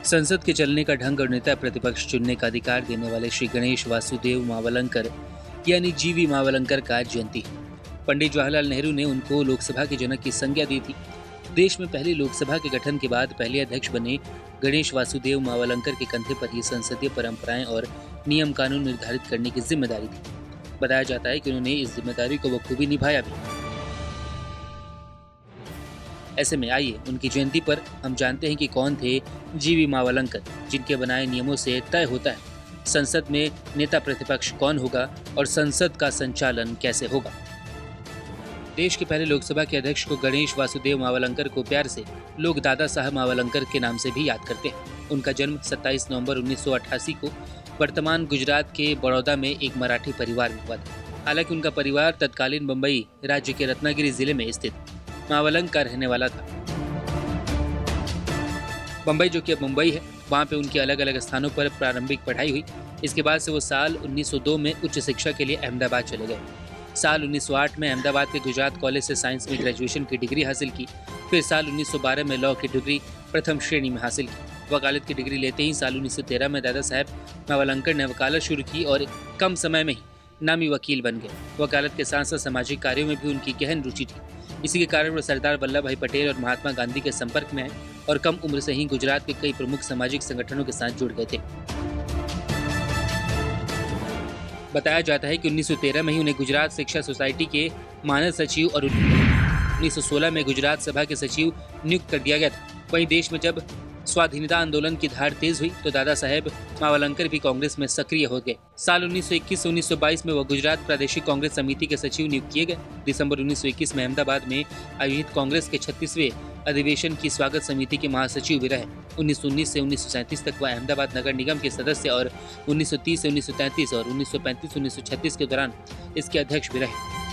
संसद के चलने का ढंग और नेता प्रतिपक्ष चुनने का अधिकार देने वाले श्री गणेश वासुदेव मावलंकर यानी जीवी मावलंकर का जयंती है। पंडित जवाहरलाल नेहरू ने उनको लोकसभा के जनक की संज्ञा दी थी। देश में पहली लोकसभा के गठन के बाद पहले अध्यक्ष बने गणेश वासुदेव मावलंकर के कंधे पर ही संसदीय परंपराएं और नियम कानून निर्धारित करने की जिम्मेदारी थी। बताया जाता है कि उन्होंने इस जिम्मेदारी को बखूबी निभाया भी। ऐसे में आइए उनकी जयंती पर हम जानते हैं कि कौन थे जीवी मावलंकर, जिनके बनाए नियमों से तय होता है संसद में नेता प्रतिपक्ष कौन होगा और संसद का संचालन कैसे होगा। देश के पहले लोकसभा के अध्यक्ष को गणेश वासुदेव मावलंकर को प्यार से लोग दादा साहब मावलंकर के नाम से भी याद करते हैं। उनका जन्म 27 नवंबर 1988 को वर्तमान गुजरात के बड़ौदा में एक मराठी परिवार में हुआ था। हालांकि उनका परिवार तत्कालीन मुंबई राज्य के रत्नागिरी जिले में स्थित मावलंकर रहने वाला था। मुंबई जो कि अब मुंबई है, वहाँ पे उनकी अलग अलग स्थानों पर प्रारंभिक पढ़ाई हुई। इसके बाद से वो साल 1902 में उच्च शिक्षा के लिए अहमदाबाद चले गए। साल 1908 में अहमदाबाद के गुजरात कॉलेज से साइंस में ग्रेजुएशन की डिग्री हासिल की। फिर साल 1912 में लॉ की डिग्री प्रथम श्रेणी में हासिल की। वकालत की डिग्री लेते ही साल 1913 में दादा साहब मावलंकर ने वकालत शुरू की और कम समय में ही नामी वकील बन गए। वकालत के साथ साथ सामाजिक कार्यों में भी उनकी गहन रुचि थी। इसी के कारण वो सरदार वल्लभ भाई पटेल और महात्मा गांधी के संपर्क में आए और कम उम्र से ही गुजरात के कई प्रमुख सामाजिक संगठनों के साथ जुड़ गए थे। बताया जाता है कि 1913 में ही उन्हें गुजरात शिक्षा सोसाइटी के मानद सचिव और 1916 में गुजरात सभा के सचिव नियुक्त कर दिया गया था। वहीं देश में जब स्वाधीनता आंदोलन की धार तेज हुई तो दादा साहेब मावलंकर भी कांग्रेस में सक्रिय हो गए। साल 1921 से 1922 में वह गुजरात प्रादेशिक कांग्रेस समिति के सचिव नियुक्त किए गए। दिसंबर 1921 में अहमदाबाद में आयोजित कांग्रेस के 36वें अधिवेशन की स्वागत समिति के महासचिव भी रहे। 1919 से 1937 तक वह अहमदाबाद नगर निगम के सदस्य और 1930 से 1933 और 1935-1936 के दौरान इसके अध्यक्ष भी रहे।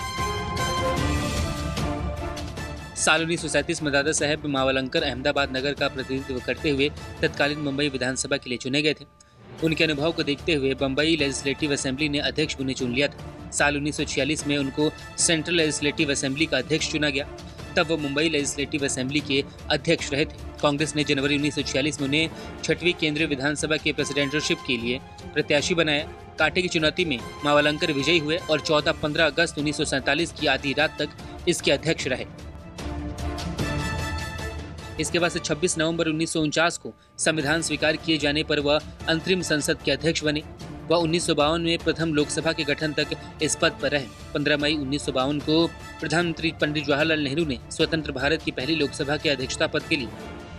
साल 1937 में दादा साहेब मावलंकर अहमदाबाद नगर का प्रतिनिधित्व करते हुए तत्कालीन मुंबई विधानसभा के लिए चुने गए थे। उनके अनुभव को देखते हुए बम्बई लेजिस्लेटिव असेंबली ने अध्यक्ष उन्हें चुन लिया था। साल 1946 में उनको सेंट्रल लेजिस्लेटिव असेंबली का अध्यक्ष चुना गया। तब वो मुंबई लेजिस्लेटिव असेंबली के अध्यक्ष रहे थे। कांग्रेस ने जनवरी 1946 में उन्हें 6वीं केंद्रीय विधानसभा के प्रेसिडेंटशिप के लिए प्रत्याशी बनाया। कांटे की चुनौती में मावलंकर विजयी हुए और 14-15 अगस्त 1947 की आधी रात तक इसके अध्यक्ष रहे। इसके बाद से 26 नवंबर 1949 को संविधान स्वीकार किए जाने पर वह अंतरिम संसद के अध्यक्ष बने। वह 1952 में प्रथम लोकसभा के गठन तक इस पद पर रहे। 15 मई 1952 को प्रधानमंत्री पंडित जवाहरलाल नेहरू ने स्वतंत्र भारत की पहली लोकसभा के अध्यक्षता पद के लिए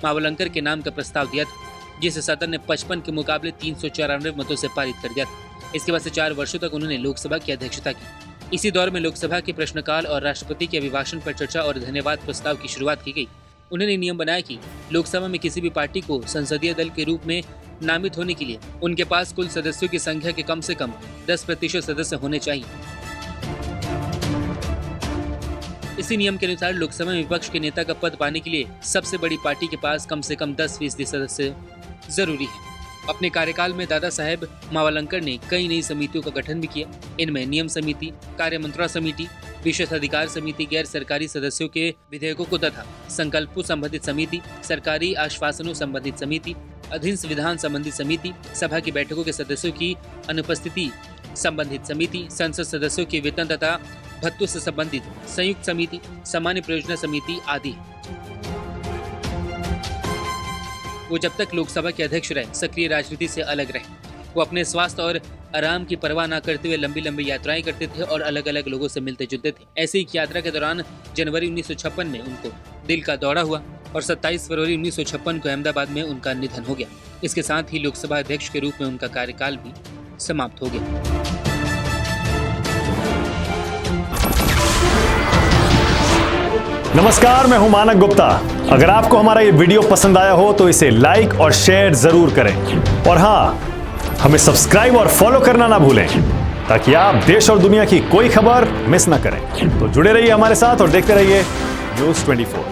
मावलंकर के नाम का प्रस्ताव दिया था, जिसे सदन ने 55 के मुकाबले 394 मतों से पारित कर दिया था। इसके बाद से 4 वर्षों तक उन्होंने लोकसभा की अध्यक्षता की। इसी दौर में लोकसभा के प्रश्नकाल और राष्ट्रपति के अभिभाषण पर चर्चा और धन्यवाद प्रस्ताव की शुरुआत की गई। उन्होंने नियम बनाया कि लोकसभा में किसी भी पार्टी को संसदीय दल के रूप में नामित होने के लिए उनके पास कुल सदस्यों की संख्या के कम से कम 10% सदस्य होने चाहिए। इसी नियम के अनुसार लोकसभा में विपक्ष के नेता का पद पाने के लिए सबसे बड़ी पार्टी के पास कम से कम 10% सदस्य जरूरी है। अपने कार्यकाल में दादा साहेब मावलंकर ने कई नई समितियों का गठन भी किया। इनमें नियम समिति, कार्य मंत्रणा समिति, विशेष अधिकार समिति, गैर सरकारी सदस्यों के विधेयकों को तथा संकल्पों संबंधित समिति, सरकारी आश्वासनों संबंधित समिति, अधीन विधान संबंधित समिति, सभा की बैठकों के सदस्यों की अनुपस्थिति संबंधित समिति, संसद सदस्यों के वेतन तथा भत्तों से संबंधित संयुक्त समिति, सामान्य परियोजना समिति आदि। वो जब तक लोकसभा के अध्यक्ष रहे सक्रिय राजनीति से अलग रहे। वो अपने स्वास्थ्य और आराम की परवाह न करते हुए लंबी लंबी यात्राएं करते थे और अलग अलग लोगों से मिलते जुलते थे। ऐसे ही यात्रा के दौरान जनवरी 1956 में उनको दिल का दौरा हुआ और 27 फरवरी 1956 को अहमदाबाद में उनका निधन हो गया। इसके साथ ही लोकसभा अध्यक्ष के रूप में उनका कार्यकाल भी समाप्त हो गया। नमस्कार, मैं हूं मानक गुप्ता। अगर आपको हमारा ये वीडियो पसंद आया हो तो इसे लाइक और शेयर जरूर करें और हाँ, हमें सब्सक्राइब और फॉलो करना ना भूलें ताकि आप देश और दुनिया की कोई खबर मिस ना करें। तो जुड़े रहिए हमारे साथ और देखते रहिए न्यूज़ 24।